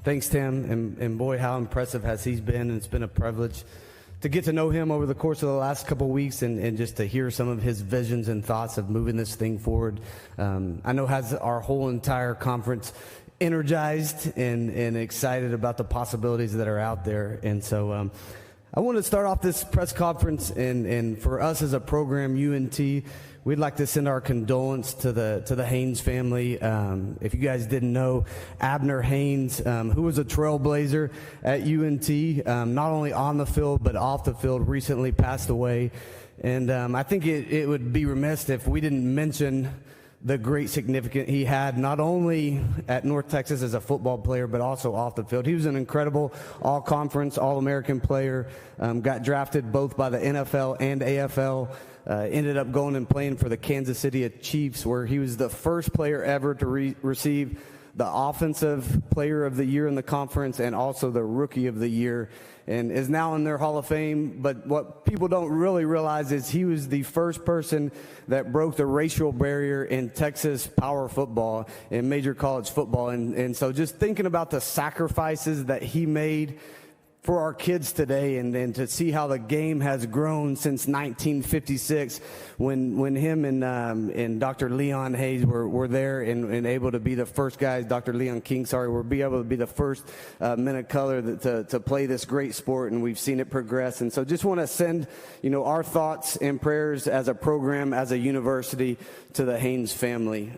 Thanks, Tim. And boy, how impressive has he been. And it's been a privilege to get to know him over the course of the last couple of weeks and just to hear some of his visions and thoughts of moving this thing forward. I know has our whole entire conference energized and excited about the possibilities that are out there. And so I want to start off this press conference, and for us as a program, UNT, we'd like to send our condolence to the Haynes family. If you guys didn't know, Abner Haynes, who was a trailblazer at UNT, not only on the field but off the field, recently passed away. And I think it would be remiss if we didn't mention the great significance he had, not only at North Texas as a football player, but also off the field. He was an incredible all-conference, all-American player, got drafted both by the NFL and AFL, ended up going and playing for the Kansas City Chiefs, where he was the first player ever to receive the Offensive Player of the Year in the conference and also the Rookie of the Year, and is now in their Hall of Fame. But what people don't really realize is he was the first person that broke the racial barrier in Texas power football, in major college football. And so just thinking about the sacrifices that he made for our kids today, and to see how the game has grown since 1956 when him and Dr. Leon Hayes were there and able to be the first guys, Dr. Leon King, were able to be the first men of color to play this great sport, and we've seen it progress. And so just want to send our thoughts and prayers as a program, as a university, to the Haynes family.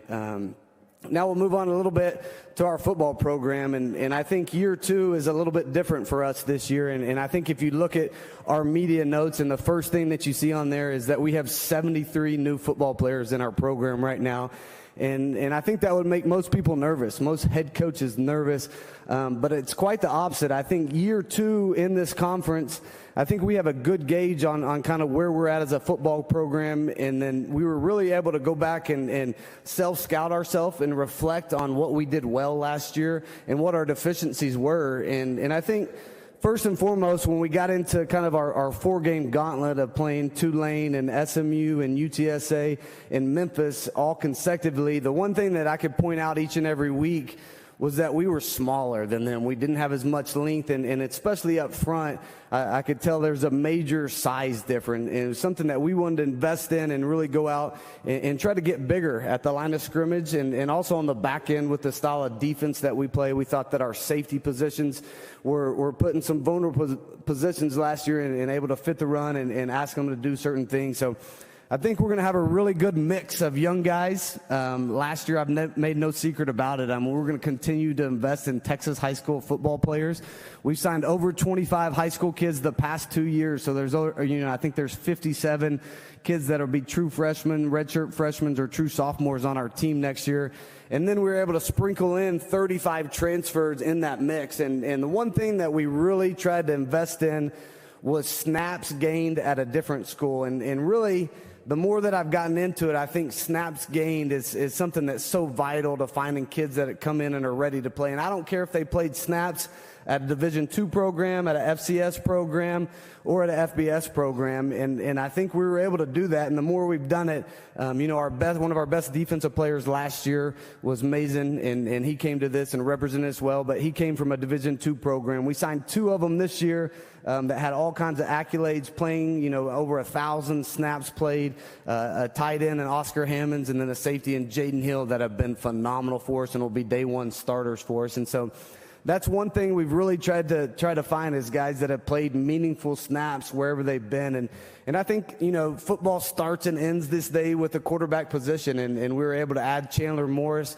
Now we'll move on a little bit to our football program, and I think year two is a little bit different for us this year, and I think if you look at our media notes, and the first thing that you see on there is that we have 73 new football players in our program right now. And I think that would make most people nervous, most head coaches nervous, but it's quite the opposite. I think year two in this conference, I think we have a good gauge on kind of where we're at as a football program, and then we were really able to go back and self-scout ourselves and reflect on what we did well last year and what our deficiencies were. And I think first and foremost, when we got into kind of our four-game gauntlet of playing Tulane and SMU and UTSA and Memphis all consecutively, the one thing that I could point out each and every week was that we were smaller than them. We didn't have as much length, and especially up front, I could tell there's a major size difference. And it was something that we wanted to invest in and really go out and try to get bigger at the line of scrimmage, and also on the back end with the style of defense that we play. We thought that our safety positions were put in some vulnerable positions last year and able to fit the run and ask them to do certain things. So I think we're going to have a really good mix of young guys. Last year, I've made no secret about it. We're going to continue to invest in Texas high school football players. We've signed over 25 high school kids the past 2 years. So there's, I think there's 57 kids that'll be true freshmen, redshirt freshmen, or true sophomores on our team next year. And then we were able to sprinkle in 35 transfers in that mix. And the one thing that we really tried to invest in was snaps gained at a different school. And really, the more that I've gotten into it, I think snaps gained is something that's so vital to finding kids that come in and are ready to play. And I don't care if they played snaps at a Division II program, at an FCS program, or at an FBS program. And I think we were able to do that. And the more we've done it, one of our best defensive players last year was Mason, and he came to this and represented us well, but he came from a Division II program. We signed 2 of them this year that had all kinds of accolades, playing, over 1,000 snaps played, a tight end and Oscar Hammonds, and then a safety and Jaden Hill that have been phenomenal for us and will be day one starters for us. And so that's one thing we've really tried to find, is guys that have played meaningful snaps wherever they've been. And I think, football starts and ends this day with the quarterback position, and we were able to add Chandler Morris,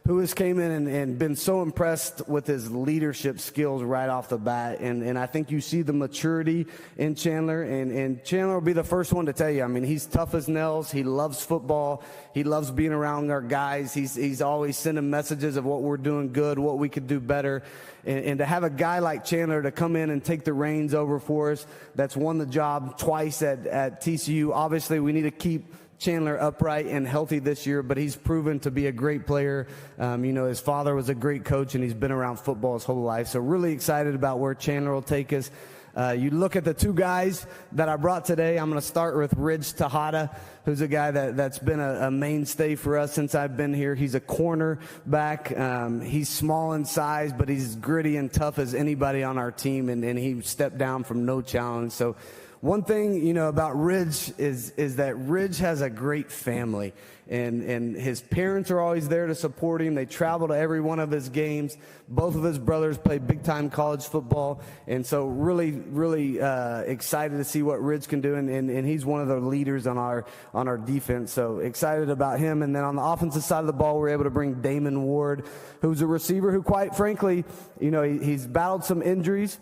who has came in and been so impressed with his leadership skills right off the bat. And I think you see the maturity in Chandler, and Chandler will be the first one to tell you, he's tough as nails. He loves football. He loves being around our guys. He's always sending messages of what we're doing good, what we could do better. And to have a guy like Chandler to come in and take the reins over for us, that's won the job twice at TCU. Obviously, we need to keep Chandler upright and healthy this year, but he's proven to be a great player. His father was a great coach, and he's been around football his whole life. So really excited about where Chandler will take us. You look at the two guys that I brought today. I'm going to start with Ridge Tejada, who's a guy that's been a mainstay for us since I've been here. He's a cornerback. He's small in size, but he's as gritty and tough as anybody on our team, and he stepped down from no challenge. So one thing, about Ridge is that Ridge has a great family, and his parents are always there to support him. They travel to every one of his games. Both of his brothers play big-time college football, and so really excited to see what Ridge can do, and he's one of the leaders on our defense, so excited about him. And then on the offensive side of the ball, we're able to bring Damon Ward, who's a receiver who, quite frankly, he's battled some injuries.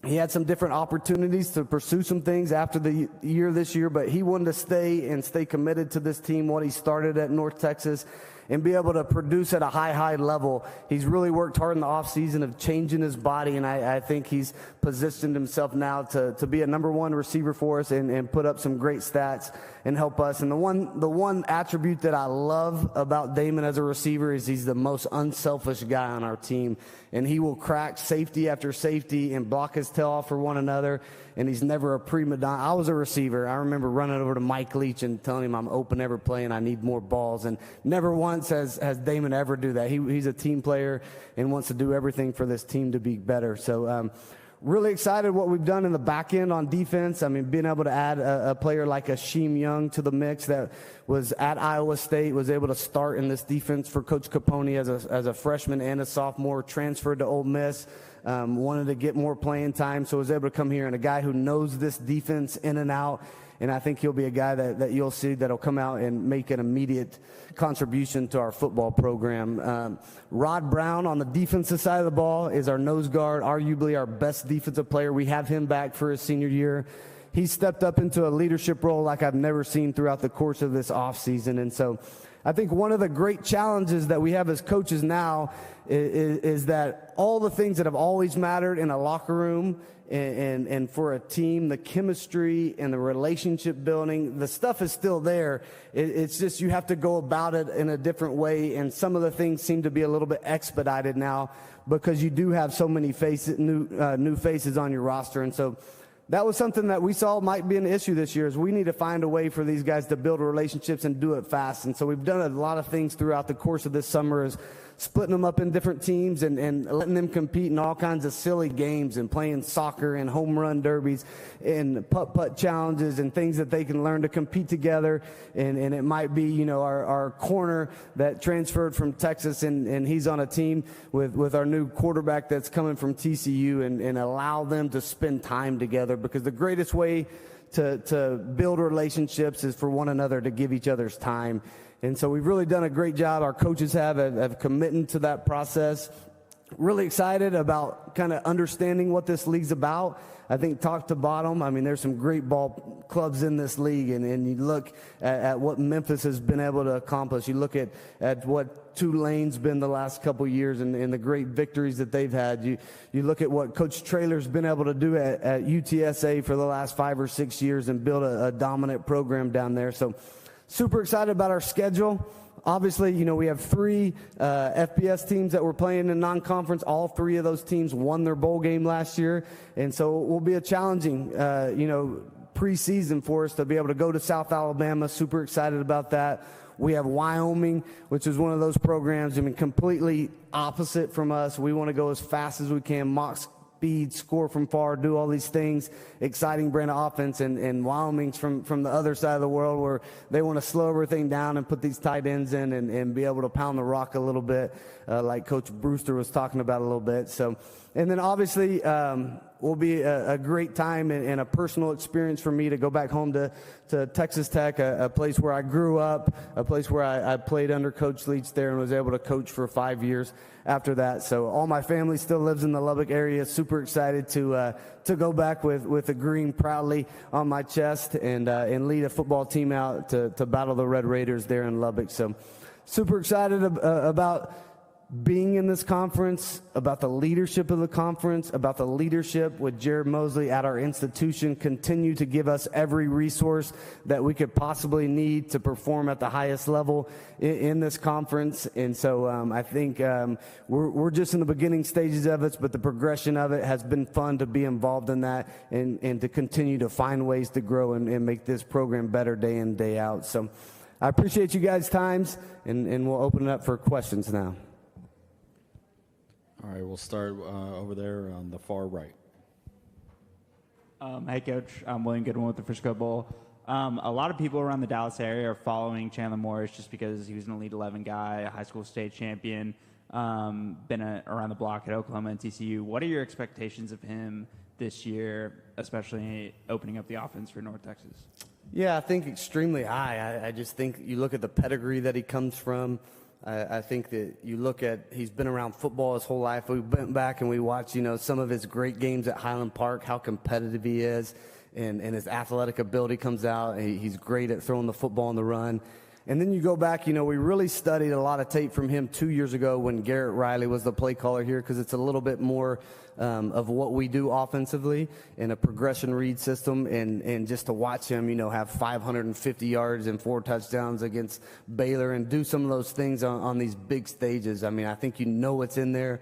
He had some different opportunities to pursue some things after the year this year, but he wanted to stay committed to this team, what he started at North Texas, and be able to produce at a high level. He's really worked hard in the offseason of changing his body, and I think he's positioned himself now to be a number one receiver for us and put up some great stats and help us. And the one attribute that I love about Damon as a receiver is he's the most unselfish guy on our team, and he will crack safety after safety and block his tail off for one another, and he's never a prima donna. I was a receiver. I remember running over to Mike Leach and telling him I'm open every play and I need more balls, and never once has Damon ever do that. He's a team player and wants to do everything for this team to be better. So really excited what we've done in the back end on defense. I mean, being able to add a player like Asheem Young to the mix that was at Iowa State, was able to start in this defense for Coach Capone as a freshman and a sophomore, transferred to Ole Miss, wanted to get more playing time, so was able to come here, and a guy who knows this defense in and out. And I think he'll be a guy that you'll see that'll come out and make an immediate contribution to our football program. Rod Brown on the defensive side of the ball is our nose guard, arguably our best defensive player. We have him back for his senior year. He stepped up into a leadership role like I've never seen throughout the course of this offseason. And so I think one of the great challenges that we have as coaches now is that all the things that have always mattered in a locker room and for a team, the chemistry and the relationship building, the stuff is still there. It's just you have to go about it in a different way, and some of the things seem to be a little bit expedited now because you do have so many new faces on your roster. And so that was something that we saw might be an issue this year, is we need to find a way for these guys to build relationships and do it fast. And so we've done a lot of things throughout the course of this summer, is splitting them up in different teams and letting them compete in all kinds of silly games and playing soccer and home run derbies and putt challenges and things that they can learn to compete together. And it might be, our corner that transferred from Texas and he's on a team with our new quarterback that's coming from TCU, and allow them to spend time together, because the greatest way to build relationships is for one another to give each other's time. And so we've really done a great job. Our coaches have committed to that process. Really excited about kind of understanding what this league's about. I think top to bottom, there's some great ball clubs in this league, and you look at what Memphis has been able to accomplish. You look at what Tulane's been the last couple years and the great victories that they've had. You look at what Coach Traylor's been able to do at UTSA for the last 5 or 6 years and build a dominant program down there. So super excited about our schedule. Obviously, we have 3 FBS teams that we're playing in non-conference. All 3 of those teams won their bowl game last year. And so it will be a challenging, preseason for us to be able to go to South Alabama. Super excited about that. We have Wyoming, which is one of those programs, completely opposite from us. We want to go as fast as we can, mock speed, score from far, do all these things, exciting brand of offense, and Wyoming's from the other side of the world, where they want to slow everything down and put these tight ends in and be able to pound the rock a little bit, like Coach Brewster was talking about a little bit. So, and then obviously will be a great time and a personal experience for me to go back home to Texas Tech, a place where I grew up, a place where I played under Coach Leach there and was able to coach for 5 years after that. So all my family still lives in the Lubbock area. Super excited to go back with a green proudly on my chest and lead a football team out to battle the Red Raiders there in Lubbock. So super excited about being in this conference, about the leadership of the conference, about the leadership with Jared Mosley at our institution, continue to give us every resource that we could possibly need to perform at the highest level in this conference. And so I think we're just in the beginning stages of it, but the progression of it has been fun to be involved in that and to continue to find ways to grow and make this program better day in, day out. So I appreciate you guys' times, and we'll open it up for questions now. All right, we'll start over there on the far right. Hey, Coach. I'm William Goodwin with the Frisco Bowl. A lot of people around the Dallas area are following Chandler Morris just because he was an Elite 11 guy, a high school state champion, been around the block at Oklahoma and TCU. What are your expectations of him this year, especially opening up the offense for North Texas? Yeah, I think extremely high. I just think you look at the pedigree that he comes from. I think that you look at, he's been around football his whole life. We went back and we watched, some of his great games at Highland Park, how competitive he is, and his athletic ability comes out. He's great at throwing the football on the run. And then you go back, we really studied a lot of tape from him 2 years ago when Garrett Riley was the play caller here, because it's a little bit more of what we do offensively in a progression read system. And just to watch him, have 550 yards and 4 touchdowns against Baylor and do some of those things on these big stages. I mean, I think what's in there.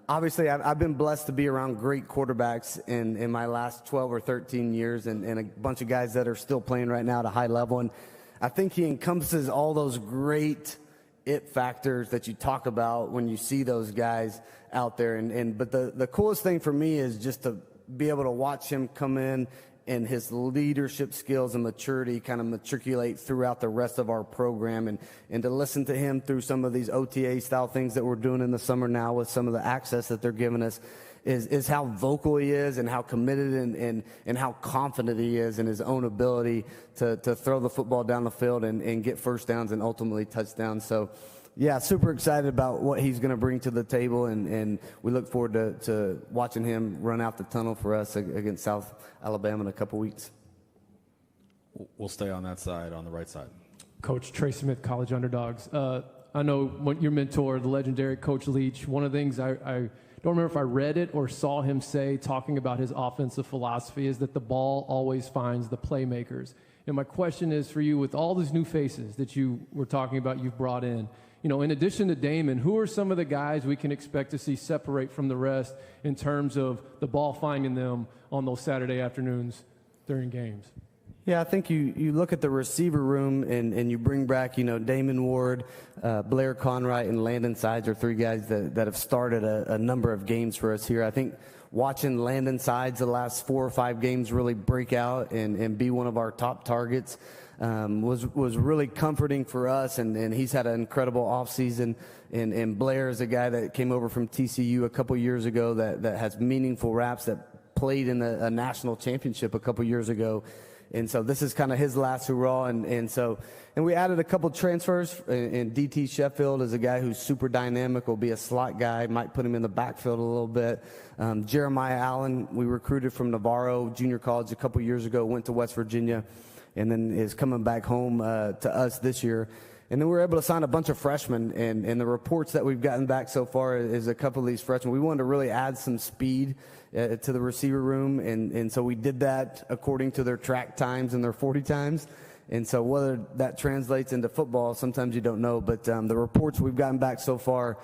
Obviously, I've been blessed to be around great quarterbacks in my last 12 or 13 years and a bunch of guys that are still playing right now at a high level. And I think he encompasses all those great it factors that you talk about when you see those guys out there. But the coolest thing for me is just to be able to watch him come in and his leadership skills and maturity kind of matriculate throughout the rest of our program, and to listen to him through some of these OTA style things that we're doing in the summer now with some of the access that they're giving us. Is how vocal he is and how committed and how confident he is in his own ability to throw the football down the field and get first downs and ultimately touchdowns. So, yeah, super excited about what he's going to bring to the table, and we look forward to watching him run out the tunnel for us against South Alabama in a couple weeks. We'll stay on that side, on the right side. Coach Trey Smith, College Underdogs. I know your mentor, the legendary Coach Leach, one of the things I don't remember if I read it or saw him say, talking about his offensive philosophy, is that the ball always finds the playmakers. And my question is for you, with all these new faces that you were talking about you've brought in addition to Damon, who are some of the guys we can expect to see separate from the rest in terms of the ball finding them on those Saturday afternoons during games? Yeah, I think you look at the receiver room and you bring back, Damon Ward, Blair Conright, and Landon Sides are 3 guys that have started a number of games for us here. I think watching Landon Sides the last 4 or 5 games really break out and be one of our top targets was really comforting for us, and he's had an incredible offseason. And Blair is a guy that came over from TCU a couple years ago that has meaningful reps, that played in a national championship a couple years ago. And so this is kind of his last hurrah. And we added a couple transfers. And DT Sheffield is a guy who's super dynamic, will be a slot guy, might put him in the backfield a little bit. Jeremiah Allen, we recruited from Navarro Junior College a couple years ago, went to West Virginia, and then is coming back home to us this year. And then we were able to sign a bunch of freshmen, and the reports that we've gotten back so far is a couple of these freshmen. We wanted to really add some speed to the receiver room, and so we did that according to their track times and their 40 times. And so whether that translates into football, sometimes you don't know, but the reports we've gotten back so far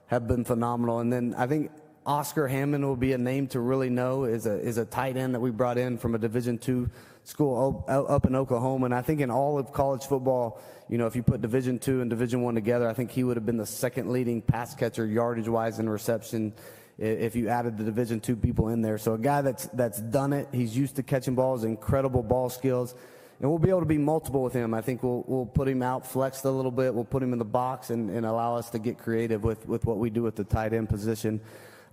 have been phenomenal. And then I think Oscar Hammond will be a name to really know, is a tight end that we brought in from a Division II school up in Oklahoma. And I think in all of college football, if you put Division II and Division I together, I think he would have been the second leading pass catcher yardage-wise in reception if you added the Division II people in there. So a guy that's done it. He's used to catching balls, incredible ball skills. And we'll be able to be multiple with him. I think we'll put him out flexed a little bit. We'll put him in the box and allow us to get creative with what we do at the tight end position.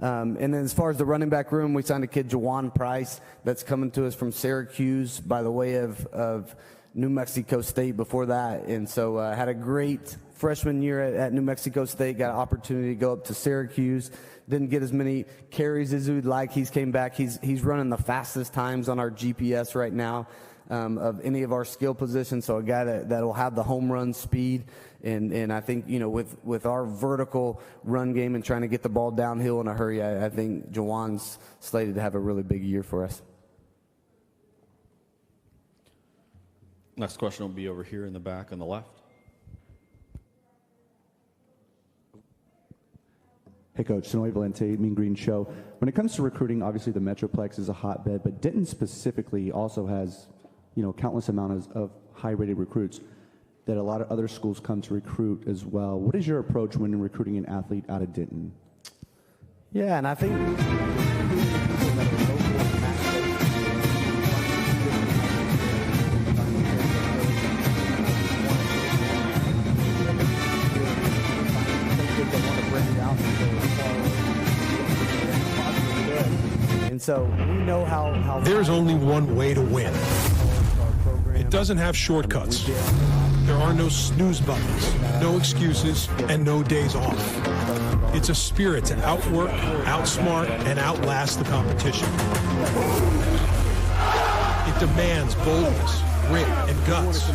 And then as far as the running back room, we signed a kid, Jawan Price, that's coming to us from Syracuse by the way of New Mexico State before that. And so had a great freshman year at New Mexico State, got an opportunity to go up to Syracuse. Didn't get as many carries as we'd like. He's came back. He's running the fastest times on our GPS right now. of any of our skill positions. So a guy that will have the home run speed. And I think, with our vertical run game and trying to get the ball downhill in a hurry, I think Jawan's slated to have a really big year for us. Next question will be over here in the back on the left. Hey, Coach. Sonoy Valente, Mean Green Show. When it comes to recruiting, obviously the Metroplex is a hotbed, but Denton specifically also has, countless amounts of high-rated recruits that a lot of other schools come to recruit as well. What is your approach when recruiting an athlete out of Denton? Yeah, and I think and so we know how There's only one way to win. It doesn't have shortcuts. There are no snooze buttons, no excuses, and no days off. It's a spirit to outwork, outsmart, and outlast the competition. It demands boldness, grit, and guts.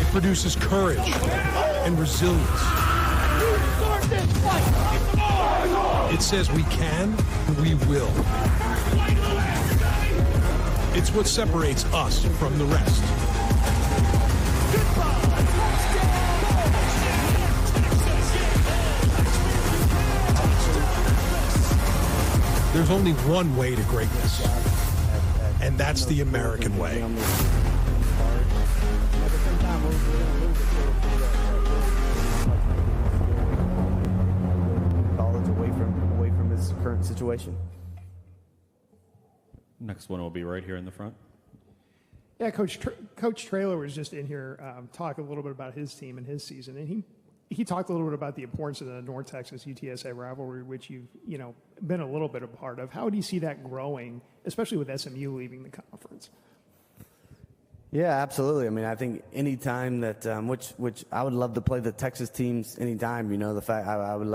It produces courage and resilience. It says we can, and we will. It's what separates us from the rest. There's only one way to greatness, and that's the American way. College away from his current situation. Next one will be right here in the front. Yeah, Coach Traylor was just in here talking a little bit about his team and his season, and he talked a little bit about the importance of the North Texas UTSA rivalry, which you've been a little bit a part of. How do you see that growing, especially with SMU leaving the conference? Yeah, absolutely. I mean, I think any time that which I would love to play the Texas teams anytime. The fact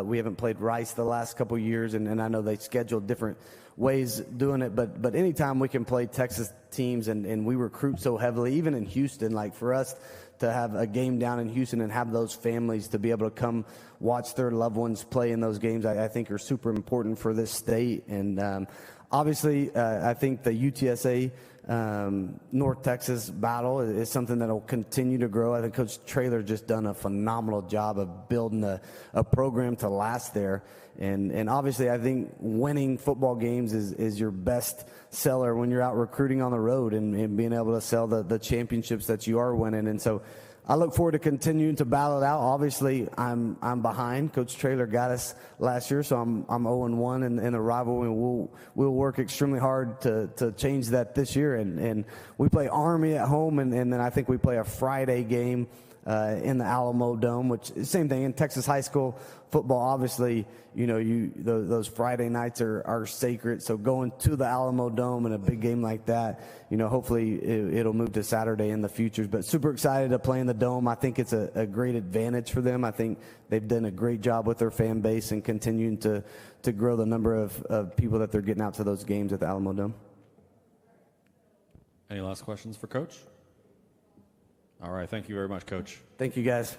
we haven't played Rice the last couple of years, and I know they scheduled different ways doing it, but anytime we can play Texas teams and we recruit so heavily, even in Houston, like for us to have a game down in Houston and have those families to be able to come watch their loved ones play in those games, I think are super important for this state. And obviously, I think the UTSA North Texas battle is something that will continue to grow. I think Coach Traylor just done a phenomenal job of building a program to last there. And obviously, I think winning football games is your best seller when you're out recruiting on the road and being able to sell the championships that you are winning. And so I look forward to continuing to battle it out. Obviously, I'm behind. Coach Traylor got us last year, so I'm 0-1 in the rivalry. We'll work extremely hard to change that this year. And we play Army at home, and then I think we play a Friday game in the Alamo Dome, which is same thing in Texas high school football. Obviously, those Friday nights are sacred. So going to the Alamo Dome in a big game like that, hopefully it'll move to Saturday in the future. But super excited to play in the Dome. I think it's a great advantage for them. I think they've done a great job with their fan base and continuing to grow the number of people that they're getting out to those games at the Alamo Dome. Any last questions for Coach? All right. Thank you very much, Coach. Thank you, guys.